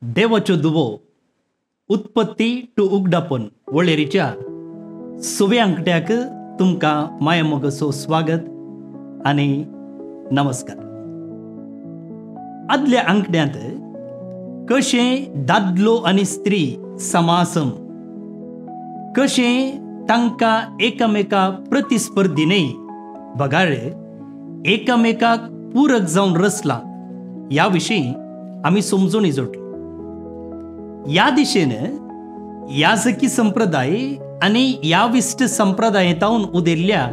देवाच्यो दुवो उत्पत्ती टू उगडापून वळेरीच्या 6व्या अंकट्याक तुमकां माया मोगसो स्वागत आनी नमस्कार. आदल्या अंकड्यांत कशें दादलो आनी स्त्री समासम, कशें तांकां एकामेका प्रतिस्पर्धी न्ही बगाळ एकामेकाक पूरक जावन रचला ह्या विशीं आमी समजुनी जोडली. ह्या दिशेन याजकी संप्रदाय आनी याविस्ट संप्रदायातावन उदेल्ल्या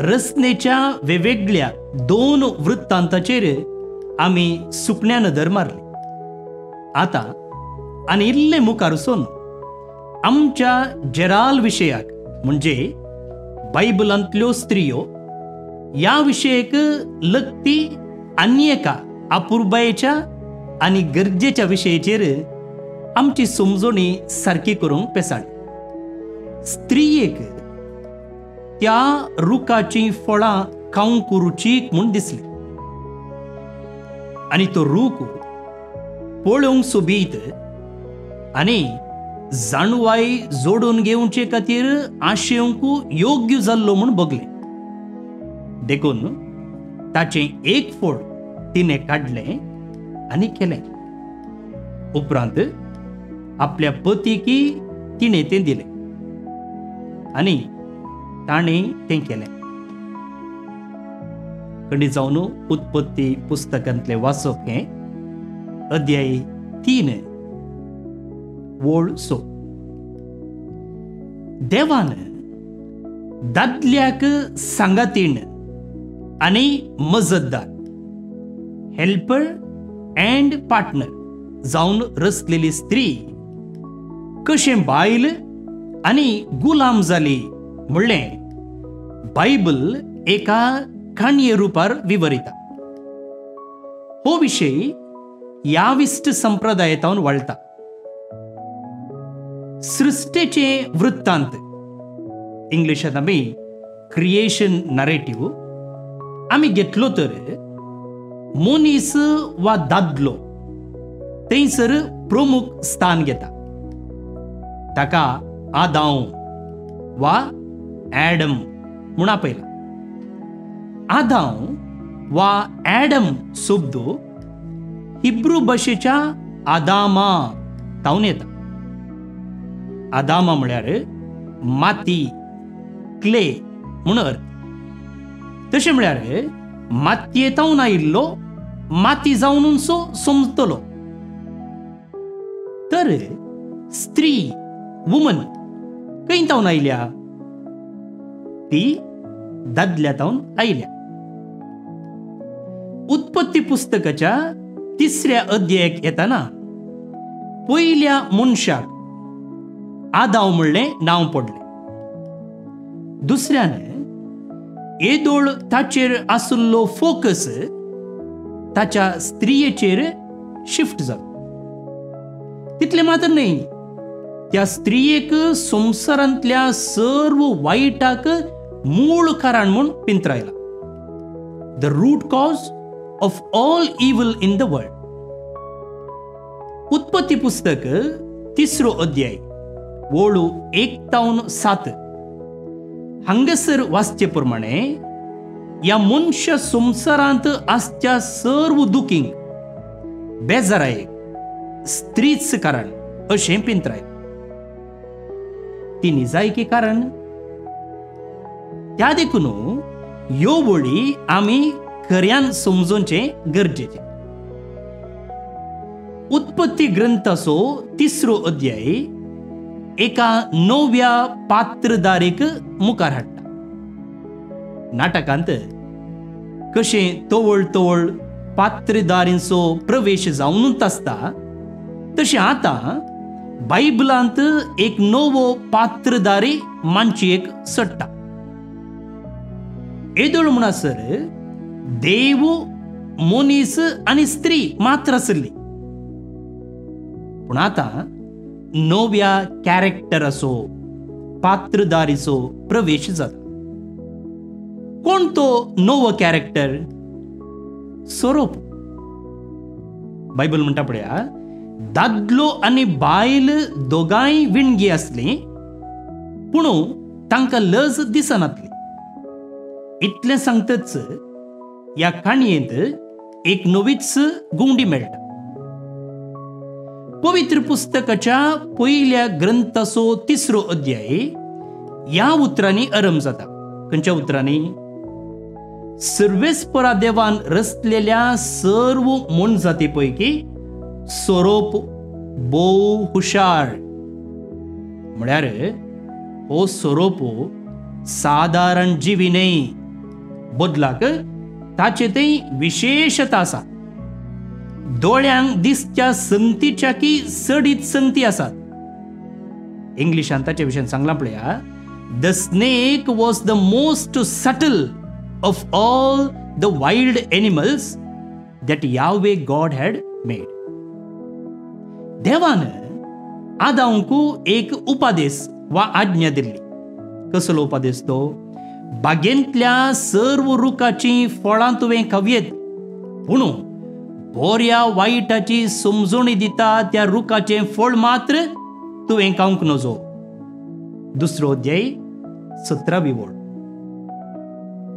रचनेच्या वेगवेगळ्या 2 वृत्तांताचेर आमी सुकण्या नदर मारली. आतां आनी इल्ले मुखार वचून आमच्या जेराल विशयाक म्हणजे बायबलांतल्यो स्त्रियो ह्या विशयाक लगती आनी एका अपुर्बायेच्या आनी गरजेच्या विशयाचेर आमची समजणी सारकी करूंक पेसाळी. स्त्रियेक त्या रुखाची फळां खावंक रुचीक म्हूण दिसली आनी तो रूख पळोवंक सोबीत आनी जाणवाय जोडून घेवचे खातीर आशेवंक योग्य जाल्लो म्हूण बगलें. देखून ताचें एक फळ तिणें काडलें आनी केलें. उपरांत आपल्या पतीकी तिणें तें दिलें आनी ताणें तें केलें. कडी जावन उत्पत्ती पुस्तकांतलें वाचप हें अध्याय 3 वळ 6. देवान दादल्याक सांगातीण आनी मजतदार हेल्पर अँड पार्टनर जावन रचलेली स्त्री कशें बायल आनी गुलाम जाली म्हणलें बायबल एका काणये रुपार विवरिता. हो विशय याविस्ट संप्रदायातावन वळटा. सृष्टेचे वृत्तांत इंग्लिशांत आमी क्रिएशन नरेटिव्ह आमी घेतलो तर मनीस वा दादलो थंयसर प्रमुख स्थान घेता. ताका आदाम वा ॲडम म्हूण आपयला. आदाम वा ॲडम शब्द हिब्रू भाशेच्या आदामा तावन येता. आदामा म्हळ्यार माती, क्ले म्हूण अर्थ. तशें म्हळ्यार मातयेतावन आयिल्लो माती जावन समजतलो. तर स्त्री वुमन खंयतावन आयल्या? ती दादल्यातावन आयल्या. उत्पत्ती पुस्तकाच्या 3ऱ्या अध्यायाक येताना पयल्या मनशाक आदाम म्हणलें नांव पडलें. दुसऱ्यान येदोळ ताचेर आसुल्लो फोकस ताच्या स्त्रियेचेर शिफ्ट जालो. तितले मात्र न्ही, त्या स्त्रियेक संवसारांतल्या सर्व वायटाक मूळ कारण म्हूण पिंतरायला. The root cause of all evil in the world. उत्पत्ती पुस्तक 3रो अध्याय वळू 1-7 हांगासर वाचचे प्रमाणे ह्या मनुष्य संवसारांत आसच्या सर्व दुखींक बेजारायेक स्त्रीच कारण अशें पिंतराय. ती निजायकी कारण. त्या देखून ह्यो वळी आमी खऱ्यान समजोवचें गरजेचें. उत्पत्ती ग्रंथाचो 3रो अध्याय एका नव्या पात्रधारेक मुखार हाडटा. नाटकांत कशें तवळ तवळ पात्रधारींचो प्रवेश जावनूच आसता, तशें आतां बायबलांत एक नवो पात्रधारी मानशेक सडटा. येदोळ म्हणसर देव, मनीस आनी स्त्री मात्र आसली. पूण आतां नव्या कॅरेक्टराचो पात्रधारीचो प्रवेश जाता. कोण तो नवो कॅरेक्टर? स्वरूप. बायबल म्हणटा पळया, दादलो आनी बायल दोगांय विणगी असली पूण तांकां लज दिसनातली. इतलें सांगतच ह्या काणयेंत एक नवीच गुंडी मेळटा. पवित्र पुस्तकाच्या पयल्या ग्रंथाचो 3रो अध्याय ह्या उतरांनी आरंभ जाता. खंयच्या उतरांनी? सर्वेस्परा देवान रचलेल्या सर्व मनजाती पैकी सोरोप भोव हुशार. म्हळ्यार हो सोरोप सादारण जिवी न्हय, बदलाक ताचे थंय विशेषता आसा. दोळ्यांक दिसच्या संगतीच्या की सडीत संगती आसात. इंग्लिशांत ताचे विशयी सांगलां पळया. The snake was the most subtle of all the wild animals that यावे गॉड हॅड मेड. देवान आदामकू एक उपादेश वा आज्ञा दिल्ली. कसलो उपादेश तो? बागेंतल्या सर्व रुखाची फळां तुवें खावयेत, पूण बऱ्या वायटाची समजणी दिता त्या रुखाचें फळ मात्र तुवें खावंक नजो. 2रो अध्याय 17वी ओळ.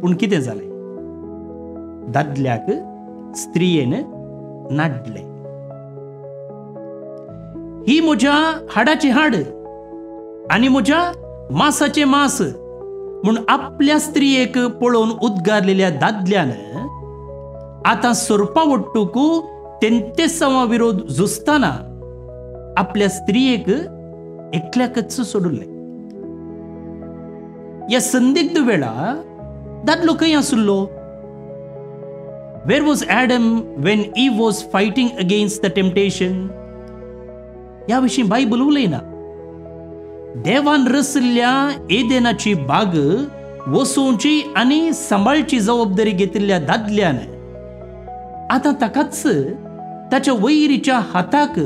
पूण कितें जालें? दादल्याक स्त्रियेन नाडलें. ही म्हज्या हाडाचें हाड आनी म्हज्या मांसाचें मांस म्हूण आपल्या स्त्रियेक पळोवन उद्गारलेल्या दादल्यान आतां सोरपा वट्टूक तेंतेसावा विरोध झुजताना आपल्या स्त्रियेक एकल्याकच सोडुल्लें. ह्या संदिग्ध वेळा दादलो खंय आसुल्लो? Where was Adam when Eve was fighting against the temptation? ह्या विशीं बायबल उलयना. देवान रचल्ल्या एदेनाची बाग वसोवची आनी सांबाळची जबाबदारी घेतिल्ल्या दादल्यान आतां ताकाच ताच्या वैरीच्या हाताक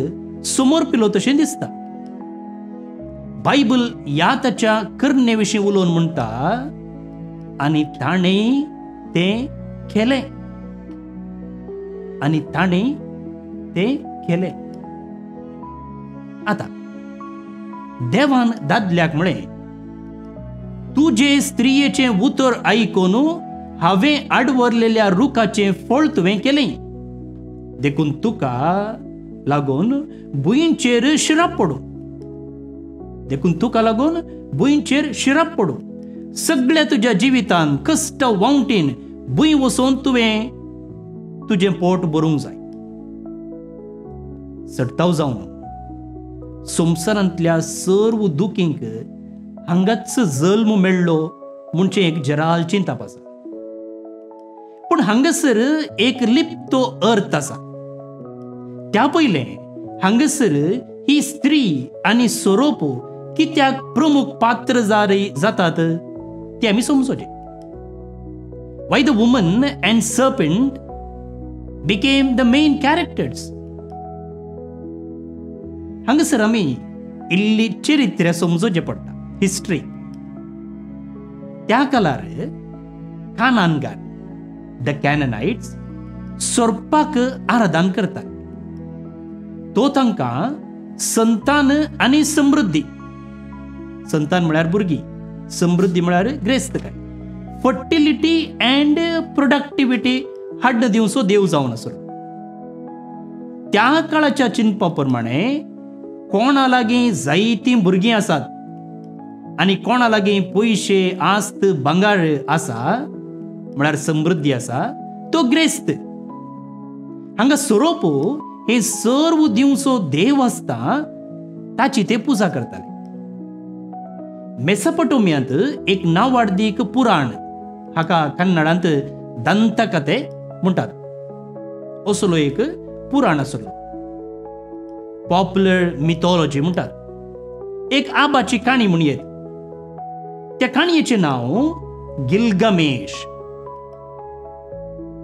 समर्पिलो तशें दिसता. बायबल ह्या ताच्या करणे विशीं उलोवन म्हणटा, आनी ताणें तें केलें. आनी ताणें तें केलें. आतां देवान दादल्याक म्हळें, तुजे स्त्रियेचें उतर आयकून हांवें आडवरलेल्या रुखाचें फळ तुवें केलें, देखून तुका लागून भुंयचेर शिराप पडूं. देखून तुका लागून भुंयचेर शिराप पडूं. सगळ्या तुज्या जिवितांत कश्ट वावटीन भुंय वचोवन तुवें तुजें पोट भरूंक जाय. सडताव जावन संवसारांतल्या सर्व दुखींक हांगाच जल्म मेळ्ळो म्हणचे एक जरालची ताप आसा. पूण हांगासर एक लिप्तो अर्थ आसा. त्या पयलें हांगासर ही स्त्री आनी सोरोप कित्याक प्रमुख पात्र जातात ते आमी समजोचें. Why the woman and serpent became the main characters. हांगासर आमी इल्ली चरित्र समजोवचें पडटा, हिस्ट्री. त्या काळार कानानकार द कॅननाइट्स सोरपाक आराधन करतात. तो तांकां संतान आनी समृद्धी, संतान म्हळ्यार भुरगीं, समृद्धी म्हळ्यार ग्रेस्तकाय, फर्टिलिटी अँड प्रोडक्टिविटी हाडून दिवचो देव जावन आसलो. त्या काळाच्या चिंतपा प्रमाणे कोणा लागीं जायतीं भुरगीं आसात आनी कोणा लागीं पयशे आस्त भांगार आसा म्हळ्यार समृद्धी आसा, तो ग्रेस्त. हांगा सोरोप हे सर्व दिवचो देव आसता ताची ते पुजा करताले. मेसोपोटेमियांत एक नांवार्दीक पुराण, हाका कन्नडांत दंतकथे म्हणटात, असलो एक पुराण आसलो. पॉप्युलर मिथॉलॉजी म्हणटात. एक आबाची काणी म्हणयेत. त्या काणयेचें नांव गिलगामेश.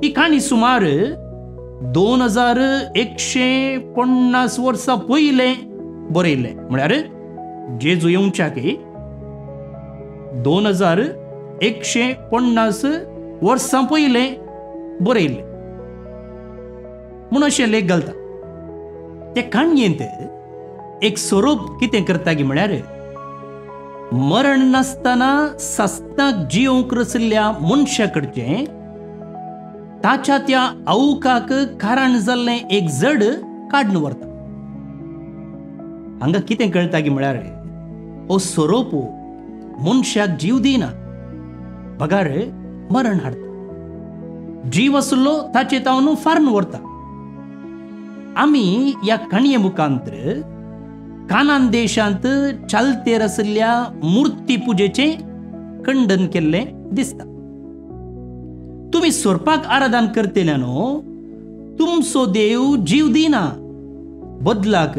ही काणी सुमार 2150 वर्सां पयलें बरयल्लें. म्हळ्यार जेजू येवच्याक 2150 वर्सां पयलें बरयल्लें म्हूण अशें लेख घालता. ते काणयेंत एक सोरोप कितें करता गी म्हळ्यार मरण नासतना सस्ताक जिवंक रचल्ल्या मनशा कडचें ताच्या त्या अवकाक कारण जाल्लें एक जड काडून व्हरता. हांगा कितें कळटा गी म्हळ्यार हो सोरोप मनशाक जीव दिना, बगार मरण हाडटा. जीव आसलो ताचे तावन फारून व्हरता. आमी ह्या काणये मुखांतर कानान देशांत चालतेर आशिल्ल्या मुर्ती पुजेचें खंडन केल्लें दिसता. तुमी सोरपाक आराधन करतल्यानो तुमचो देव जीव दिना, बदलाक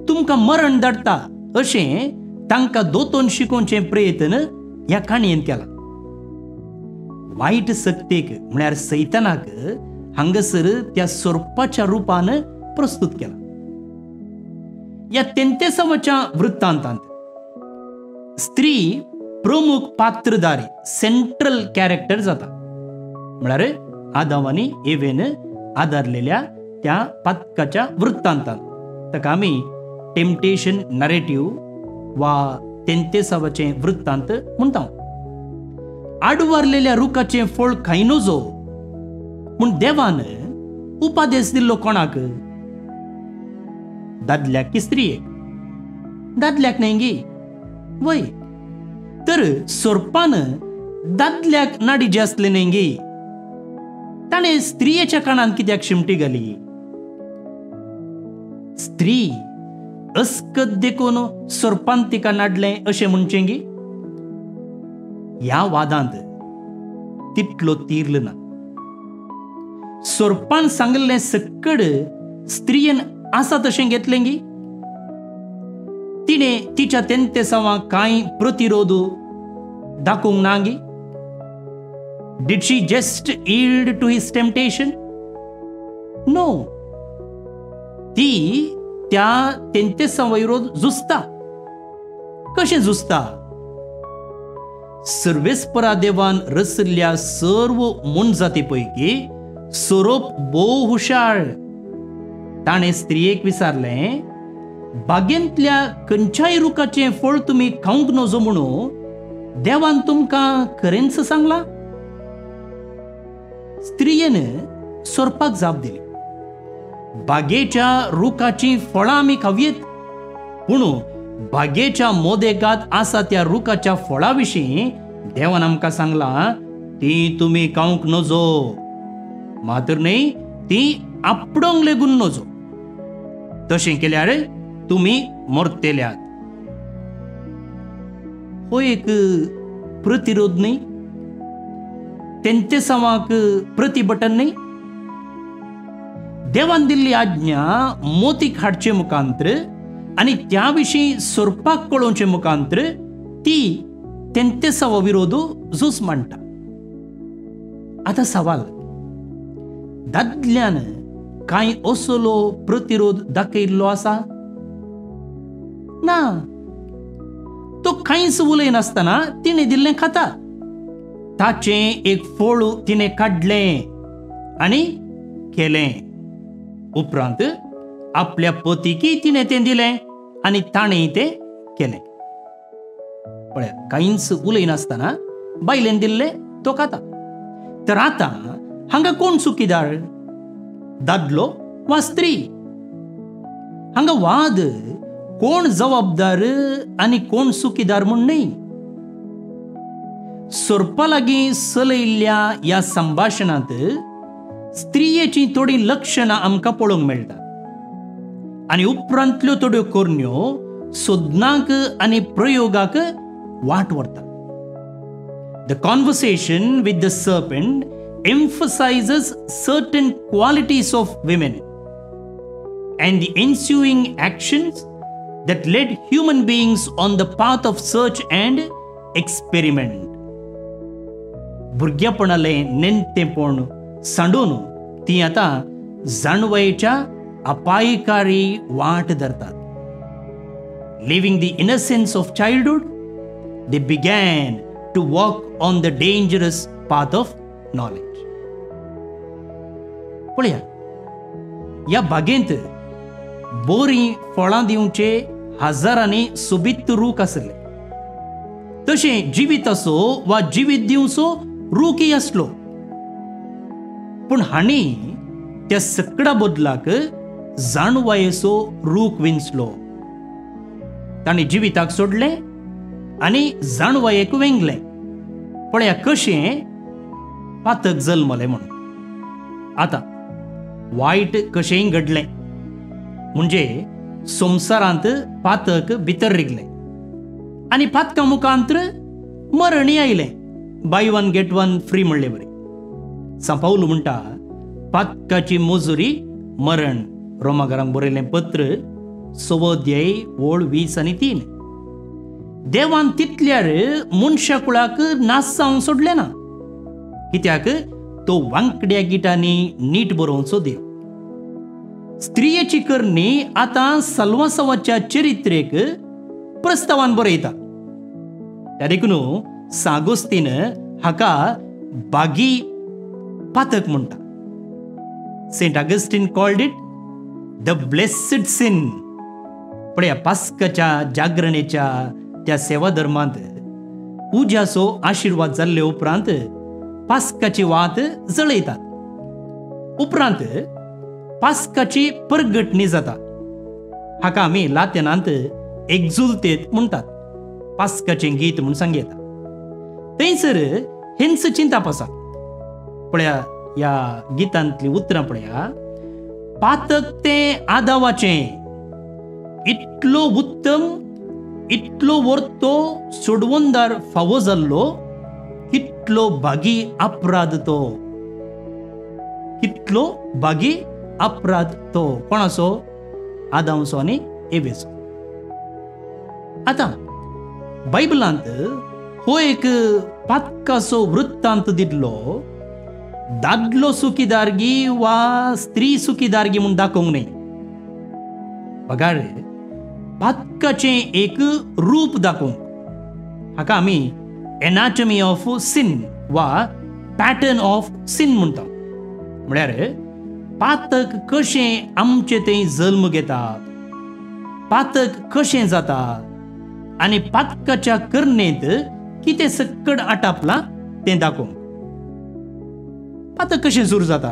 तुमकां मरण धाडटा अशें तांकां दोतोन शिकोवचें प्रयत्न ह्या काणयेन केला. वायट सत्तेक म्हळ्यार सैतानाक हांगासर त्या सोरपाच्या रुपान प्रस्तुत केला. ह्या 33व्या वृत्तांतांत स्त्री प्रमुख पात्रधारी सेंट्रल कॅरेक्टर जाता. म्हळ्यार आदाम आनी एवेन आदारलेल्या त्या पातकाच्या वृत्तांतांत ताका आमी टेम्पटेशन नरेटिव्ह वा 33वें वृत्तांत म्हणटा. आडवारलेल्या रुखाचें फळ खाय नजो म्हूण देवान उपादेश दिल्लो कोणाक? दादल्याक की स्त्रियेक? दादल्याक न्हय गे, वय तर सोरपान दादल्याक नाडी आसले न्हय गे, ताणें स्त्रियेच्या कानान कित्याक शिमटी घाली? स्त्री अस्कत देखून सोरपान तिका नाडलें अशें म्हणचें गे? ह्या वादांत तितलो तीर्ल ना. सोरपान सांगलें सकड स्त्रियेन आसा तशें घेतलें गे. तिणें तिच्या 33वां कांय प्रतिरोध दाखोवंक ना गे. Did she just yield to his temptation? No. ती त्या 33 विरोध झुजता. कशें झुजता? सर्वेस्परा देवान रचल्ल्या सर्व मनजाती पैकी सोरोप भोव हुशार. ताणें स्त्रियेक विचारलें, बागेंतल्या खंयच्याय रुखाचें फळ तुमी खावंक नजो म्हणून देवान तुमकां खरेंच सांगलां? स्त्रियेन सोरपाक जाप दिली, बागेच्या रुखाची फळां आमी खावयेत, पूण बागेच्या मोदेगांत आसा त्या रुखाच्या फळां विशीं देवान आमकां सांगलां ती तुमी खावंक नजो, मात्र न्हय ती आपडोंक लेगून नजो. तशें केल्यार तुमी मरतल्यात. हो एक प्रतिरोध न्हय? 33वाक प्रतिबटन न्हय? देवान दिल्ली आज्ञा मोतीक हाडचे मुखांतर आनी त्या विशीं सोरपाक कळोवचे मुखांतर ती 33वा विरोध झूज मांडटा. आतां सवाल, दादल्यान कांय असलो प्रतिरोध दाखयल्लो आसा? ना. तो कांयच उलयनासतना तिणें दिल्लें खाता. ताचें एक फळ तिणें काडलें आनी केलें. उपरांत आपल्या पतीकय तिणें तें दिलें आनी ताणेंय तें केलें. पळया, कांयच उलयनासतना बायलेन दिल्लें तो खाता. तर आतां हांगा कोण चुकीदार, दादलो वा स्त्री? हांगा वाद कोण जबाबदार आनी कोण चुकीदार म्हूण न्हय. सोरपा लागीं चलयल्ल्या ह्या संभाशणांत स्त्रियेची थोडी लक्षणां आमकां पळोवंक मेळटा आनी उपरांतल्यो थोड्यो करण्यो सोदनाक आनी प्रयोगाक वाट व्हरता. The conversation with the serpent emphasizes certain qualities of women and the ensuing actions that led human beings on the path of search and experiment. भुरगेपणालें नेणटेपण सांडून ती आतां जाणवयेच्या अपायकारी वाट धरतात. Leaving the innocence of childhood, they began to walk on the dangerous path of knowledge. पळया, ह्या बागेंत बोरी फळां दिवचे हजारांनी सोबीत रूख आसले. तशें जिवीत असो वा जिवीत दिवचो रूखय आसलो. पूण हांणी त्या सकडा बदलाक जाणवायेचो रूख विंचलो. तांणी जिविताक सोडलें आनी जाणवायेक वेंगलें. पळया कशें पातक जल्मलें म्हणून. आतां वायट कशेंय घडलें म्हणजे संवसारांत पातक भितर रिगलें आनी पातका मुखांतर मरणय आयलें. By one get one free म्हणलें बरें. सांपावलो म्हणटा पातकाची मजुरी मरण. रोमाकारांक बरयलें पत्र 6 अध्याय ओळ 20 आनी 3. देवान तितल्यार मनशा कुळाक नास जावंक सोडलें ना. कित्याक तो वांकड्या गिटांनी नीट बरोवचो देव. स्त्रियेची करणी आतां सल्वासवाच्या चरित्रेक प्रस्तावान बरयता. त्या देखून सागोस्तीन हाका बागी पातक म्हणटा. Saint Augustine called it the blessed sin. पळया पास्काच्या जागरणेच्या त्या सेवा धर्मांत उज्याचो आशिर्वाद जाल्ले उपरांत पास्काची वात जळयतात. उपरांत पास्काची परगटणी जाता. हाका आमी लातिनांत एक्झुल्टेट म्हणटात. पास्काचें गीत म्हूण सांगता. थंयसर हिंस चिंताप आसा. पळया ह्या गितांतलीं उतरां पळया. पातक तें आदावाचें, इतलो उत्तम इतलो वर्तो सोडवंदार फावो जाल्लो, कितलो बागी अपराध तो. कितलो बागी अपराध तो. कोणाचो? आदामचो आनी एवेचो. आतां बायबलांत हो एक पातकाचो वृत्तांत दिल्लो दादलो सुखीदारगी वा स्त्री सुखीदारगी म्हूण दाखोवंक न्हय. बघा रे, पातकाचें एक रूप दाखोवंक. हाका आमी एनाटमी ऑफ सिन वा पॅटर्न ऑफ सिन म्हणटा. म्हळ्यार पातक कशें आमचे थंय जल्म घेता, पातक कशें जाता आनी पातकाच्या करणेंत कितें सक्कड आटापलां तें दाखोवंक. पातक कशें सुरू जाता?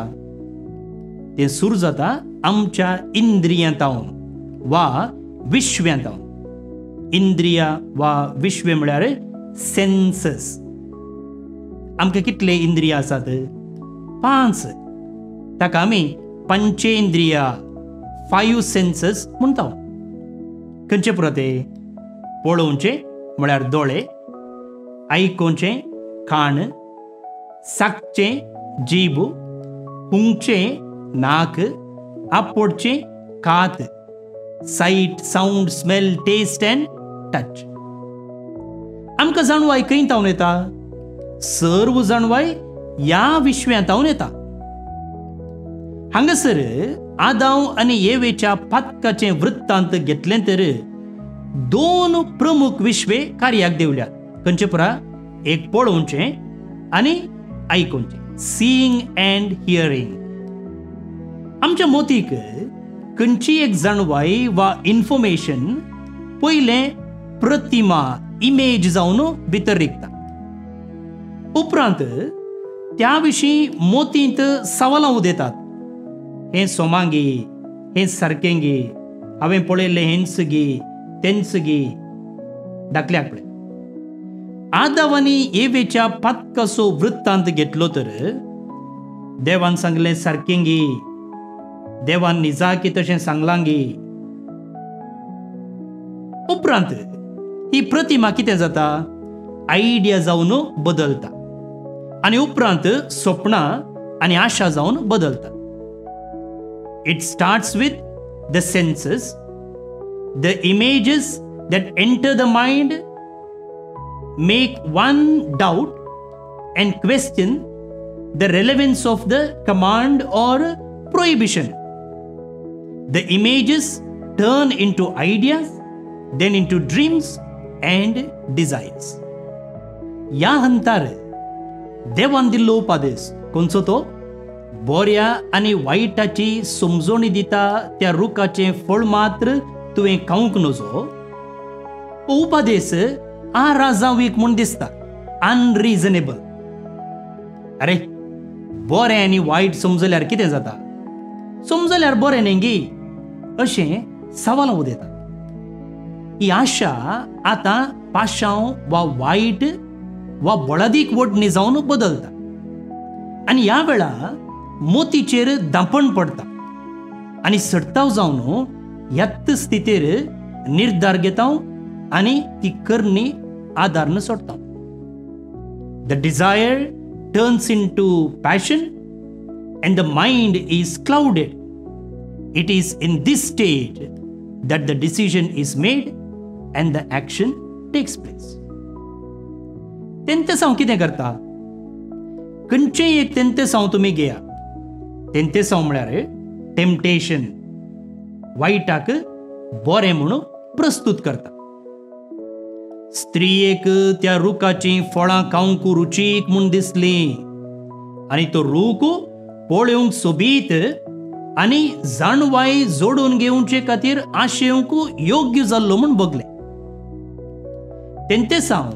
तें सुरू जाता आमच्या इंद्रियांतावन वा विश्व्यांतावन. इंद्रिया वा विश्व म्हळ्यार सेन्सस. आमकां कितले इंद्रिया आसात? 5. ताका आमी पंचेंद्रिया 5 सेन्सस म्हणटा. खंयचे पुरो ते? पळोवचें म्हळ्यार दोळे, आयकोवचें कान, साकचें जीब, पुंगचें नाक, आपोडचें कात, sight, sound, smell, taste and touch. आमकां जाणवाय खंय तावन येता? सर्व जाणवाय ह्या विश्व्यांतावन येता. हांगासर आदाम आनी एवेच्या पातकाचें वृत्तांत घेतलें तर 2 प्रमुख विश्वे कार्याक देवल्यात. खंयचे पुरा? एक पळोवचें आनी आयकोवचें. Seeing and hearing. आमच्या मोतीक खंयची एक जाणवाय वा इन्फॉर्मेशन पयलें प्रतिमा इमेज जावन भितर रिगता. उपरांत त्या विशीं मोतींत सवालां उदेतात. हें सोमांगी, हें सारकें गे, हांवें पळयल्लें हेंच गे, तेंच गे. दाखल्याक पळय, आदाम आनी एवेच्या पातकाचो वृत्तांत घेतलो तर देवान सांगलें सारकें गे, देवान निजाकी तशें सांगलां गे. उपरांत ही प्रतिमा कितें जाता? आयडिया जावन बदलता आनी उपरांत स्वप्नां आनी आशा जावन बदलता. It starts with the senses, the images that enter the mind make one doubt and question the relevance of the command or prohibition. The images turn into ideas, then into dreams and desires. या हंतार देवान दिल्लो उपादेश कोणचो तो? बऱ्या आनी वायटाची समजोणी दिता त्या रुखाचें फळ मात्र तुवें खावंक नजो. उपादेश आ राजावीक म्हूण दिसता अनरिजनेबल. अरे बरें आनी वायट समजल्यार कितें जाता, समजल्यार बरें न्ही गी, अशें सवाल उदेता. ही आशा आतां पाशांव वा वायट वा बळादीक वडणी जावन बदलता आनी ह्या वेळा मोतीचेर दांपण पडटा आनी सडताव जावन ह्याच स्थितीर निर्धार घेता आनी ती करणी आदारन सोडटा. The desire turns into passion and the mind is clouded. It is in this stage that the decision is made and the action takes place. तेंते साव कितें करता, खंयचेय एक तेंते साव तुमी घेया. तेंते साव म्हळ्यार टेम्पटेशन, वायटाक बरें म्हणून प्रस्तुत करता. स्त्रियेक त्या रुखाची फळां खावंक रुचीक म्हूण दिसली आनी तो रूख पळोवंक सोबीत आनी जाणवाय जोडून घेवचे खातीर आशेवंक योग्य जाल्लो म्हूण बगले. तेंते साव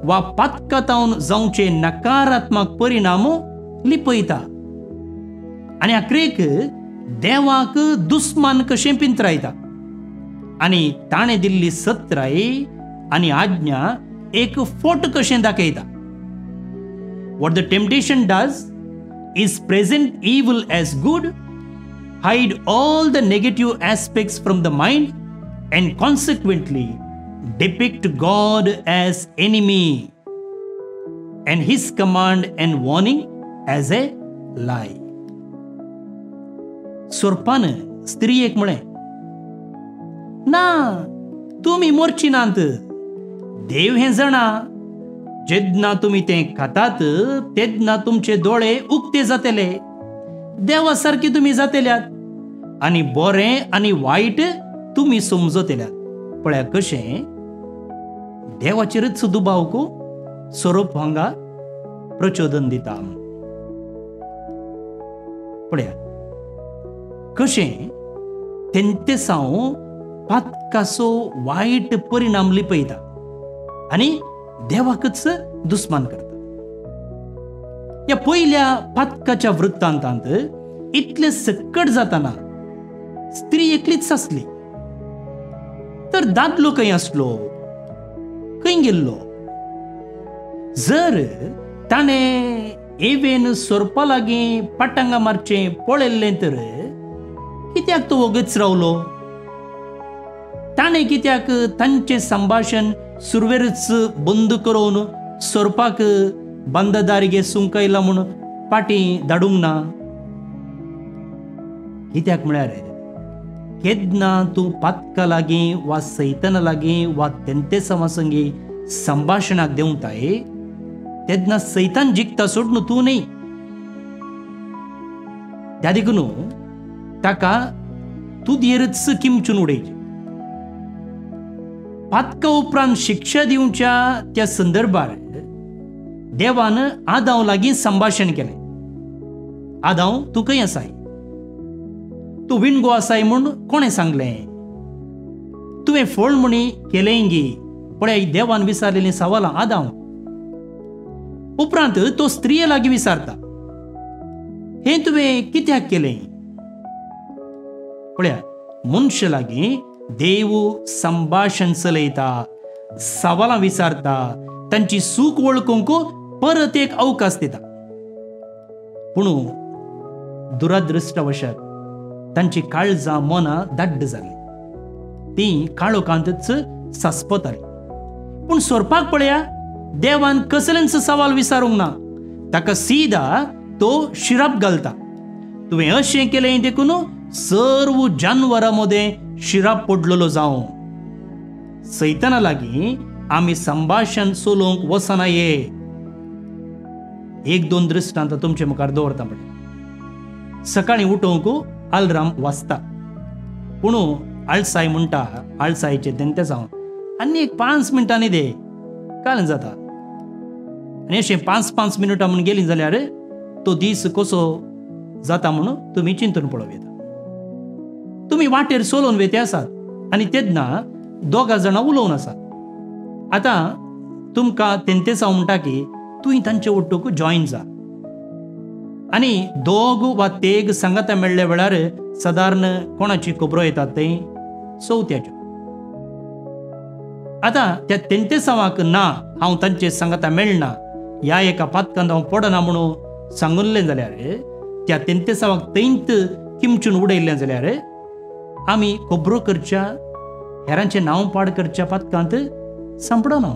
वा पातकातावन जावचे नकारात्मक परिणाम लिपयता आनी आखरेक देवाक दुस्मान कशें पिंतरायता आनी ताणें दिल्ली सत्राय आनी आज्ञा एक फोट कशें दाखयता. What the temptation does is present evil as good, hide all the negative aspects from the mind, and consequently depict God as enemy and his command and warning as a lie. सोरपान स्त्रियेक म्हळें, ना तुमी मरची नात, देव हें जाणा, जेन्ना तुमी तें खातात तेन्ना तुमचे दोळे उक्ते जातले, देवा सारकी तुमी जातल्यात आनी बरें आनी वायट तुमी समजतल्यात. पळया कशें देवाचेरच दुबावक सोरोप हांगा प्रचोदन दिता. पळया कशें तेंते साव पातकाचो वायट परिणाम लिपयता आनी देवाकच दुस्मान करता. ह्या पयल्या पातकाच्या वृत्तांतांत इतले सक्कट जाताना स्त्री एकलीच आसली, तर दादलो खंय आसलो, खंय गेल्लो? जर ताणें एवेन सोरपा लागीं पाटांगा मारचें पळयल्लें तर कित्याक तो वगच रावलो? ताणें कित्याक तांचें संभाशण सुरवेरच बंद करून सोरपाक बंददारीगे सुंकयला म्हूण पाटी धाडूंक ना? कित्याक म्हळ्यार केन्ना तूं पातका लागीं वा सैताना लागीं वा तेंते संगी संभाशणाक देंवताय तेन्ना सैतान जिखता सोड तूं न्ही. त्या देखून ताका तुदयेरच किमचून उडयचें. पातका उपरांत शिक्षा दिवच्या त्या संदर्भार देवान आदाव लागीं संभाशण केलें. आदाव तूं खंय आसाय? तूं विणगो आसाय म्हूण कोणें सांगलें? तुवें फळ म्हणी केलें गी. पळय देवान विचारलेलीं सवालां आदाव. उपरांत तो स्त्रिये लागीं विचारता, हें तुवें कित्याक केलें? पळया मनशा लागीं देव संभाशण चलयता, सवालां विचारता, तांची सूख वळखूंक परत एक अवकाश दिता. पूण दुरादृष्टवशात तांची काळजां मनां दाड्ड जाली, ती काळोखांतच सासपताली. पूण सोरपाक पळया देवान कसलेंच सवाल विचारूंक ना. ताका सीधा तो शिराप घालता. तुवें अशें केलें देखून सर्व जानवरां मदें शिराप पडलेलो जावं. सैताना लागीं आमी संभाशण चलोवंक वचनाये. एक दोन दृश्टांत तुमचे मुखार दवरता. म्हण सकाळीं उठोवंक अलार्म वाजता, पूण आळसाय म्हणटा आळसायचे तेंते जावन आनी एक 5 मिनटांनी दे काल जाता. आनी अशें 5-5 मिनटां म्हूण गेलीं जाल्यार तो दीस कसो जाता म्हणून तुम्ही चिंतून पळोव येता. तुम्ही वाटेर सोलोवन वेते आसात आनी तेन्ना दोगा जाणां उलोवन आसात. आतां तुमकां तेंतेसांव म्हणटा की तुवें तांचे ओट्टूक जॉयन जा आनी दोग वा तेग सांगाता मेळ्ळ्या वेळार सादारण कोणाची खबरो येतात ते चवथ्याच्यो. आतां त्या तेंतेसांवाक ना हांव तांचे सांगाता मेळना ह्या एका पातकांत हांव पडना म्हणून सांगुल्लें जाल्यार त्या तेंतेसांवाक थंयत किमचून उडयल्लें जाल्यार आमी खबरो करच्या हेरांचें नांव पाड करच्या पातकांत सांपडना.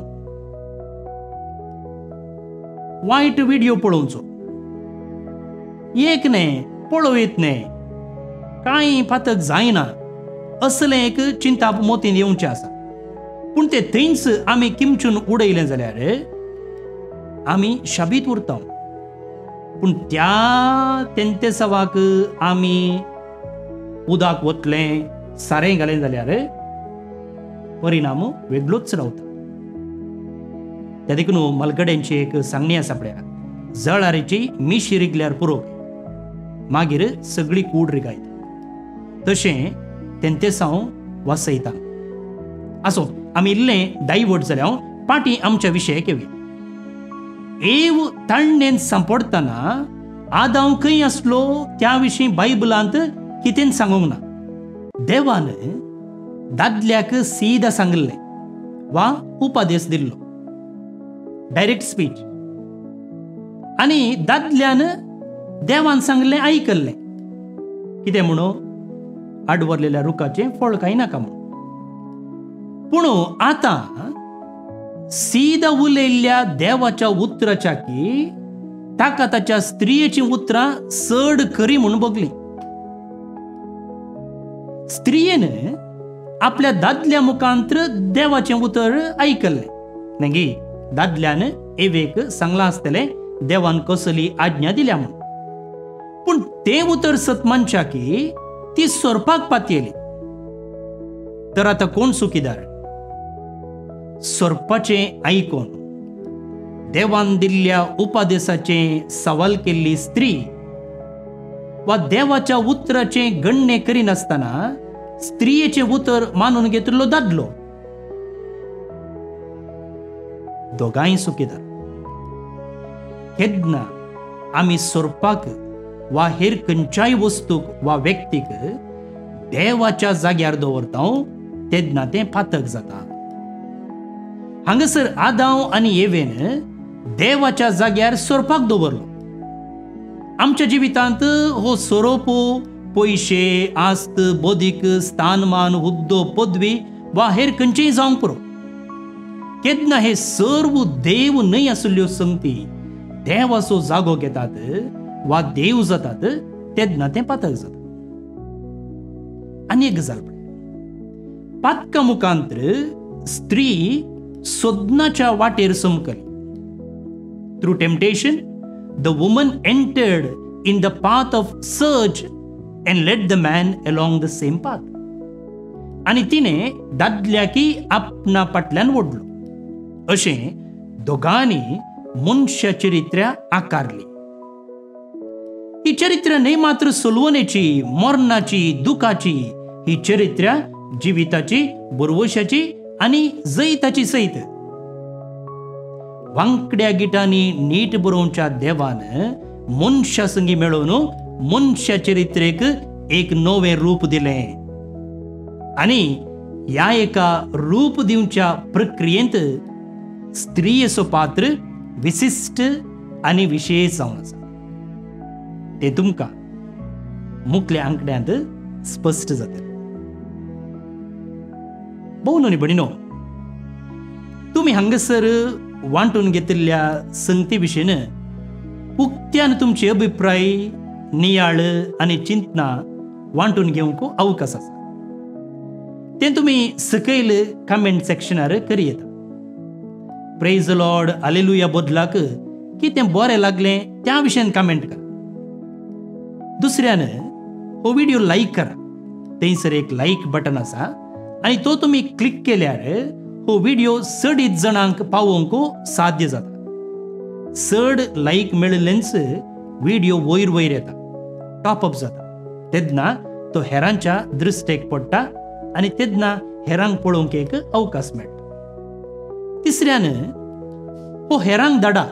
वायट व्हिडिओ पळोवचो एक न्हय पळोवयत न्हय कांय पातक जायना असलें एक चिंता मोतीन येवचें आसा. पूण ते थंयच आमी किमचून उडयलें जाल्यार आमी शाबीत उरता. पूण त्या तेंतेसांवाक आमी उदक वतलें सारें घालें जाल्यार परिणाम वेगळोच रावता. त्या देखून मलगड्यांची एक सांगणी आसा पळया, जळारीची मीश रिगल्यार पुरो मागीर सगळी कूड रिगायता. तशें तेंतेसांव वा सैतान. आसो आमी इल्लें डायवर्ट जाल्या पाटी आमच्या विशयाक येवया. एव ताळणेन सांपडतना आदांव खंय आसलो त्या विशीं बायबलांत कितें सांगूंक ना. देवान दादल्याक सीदा सांगलें वा उपादेश दिल्लो, डायरेक्ट स्पीच. आनी दादल्यान देवान सांगलें आयकल्लें कितें म्हणून आडवरलेल्या रुखाचें फळ कांय नाका म्हणून. पूण आतां सीदा उलयल्ल्या देवाच्या उतराच्या की ताका ताच्या स्त्रियेची उतरां चड खरी म्हणून बगलीं. स्त्रियेन आपल्या दादल्या मुखांत्र देवाचें उतर आयकल्लें. न्ही दादल्यान एवेक सांगलां आसतलें देवान कसली आज्ञा दिल्या म्हणून. पूण तें उतर सतमानच्या की ती सोरपाक पातयेली. तर आतां कोण सुखीदार? सोरपाचें आयकोन देवान दिल्ल्या उपादेशाचें सवाल केल्ली स्त्री वा देवाच्या उतराचें गण्य करिनासतना स्त्रियेचें उतर मानून घेतिल्लो दादलो, दोगांय सुखीदार. केन्ना आमी सोरपाक वा हेर खंयच्याय वस्तूक वा व्यक्तीक देवाच्या जाग्यार दवरता तेन्ना तें पातक जाता. हांगासर आदांव आनी एवेन देवाच्या जाग्यार सोरपाक दवरलो. आमच्या जिवितांत हो सोरोप पयशे, आस्त, बोधीक, स्थानमान, हुद्दो, पदवी वा हेर खंयचेय जावंक पुरो. केन्ना हे सर्व देव न्हय आशिल्ल्यो संगती देवाचो जागो घेतात वा देव जातात तेन्ना तें पातक जाता. आनी एक गजाल पळय, पातका मुखांत्र स्त्री सोदनाच्या वाटेर समकली. Through temptation the woman entered in the path of search and led the man along the same path. आणि तिने दादल्याकी आपणा फाटल्यान ओडलो. अशें दोगांनी मनशा चरित्र्या आकारली. ही चरित्र न्हय मात्र सोलवणेची, मरणाची, दुखाची. ही चरित्र्या जिविताची, बुरवशाची आनी जैताची सैत. वांकड्या गिटांनी नीट बरोवच्या देवान मनशा संगी मेळोवन मनशा चरित्रेक एक नवें रूप दिलें. आनी ह्या एका रूप दिवच्या प्रक्रियेंत स्त्रियेचो पात्र विशिष्ट आनी विशेष जावन आसा. ते तुमकां मुखल्या आंकड्यांत स्पश्ट जातलें. भोवनो न्ही भणिनो, तुमी हांगासर वांटून घेतिल्ल्या संगती विशीं उक्त्यान तुमचे अभिप्राय, नियाळ आनी चिंतनां वांटून घेवंक अवकाश आसा. तें तुमी सकयल कमेंट सेक्शनार करी येता. प्रेज द लॉर्ड, हालेलुया बदलाक कितें बरें लागलें त्या विशयान कमेंट करा. दुसऱ्यान हो व्हिडिओ लायक करा. थंयसर एक लायक बटन आसा आनी तो तुमी क्लिक केल्यार हो व्हिडिओ चडीत जाणांक पावोवंक साध्य जाता. चड लायक मेळिल्लेंच व्हिडिओ वयर वयर येता टॉप अप जाता तेन्ना तो हेरांच्या दृश्टेक पडटा आनी तेन्ना हेरांक पळोवंक एक अवकाश मेळटा. तिसऱ्यान हो हेरांक धाडा,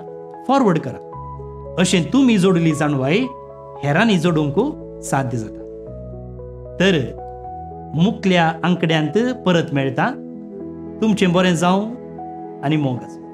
फॉरवर्ड करा. अशें तुमी जोडली जाणवाय हेरांनी जोडूंक साध्य जाता. तर मुखल्या आंकड्यांत परत मेळटा. तुमचें बरें जावं आनी मोग आसूं.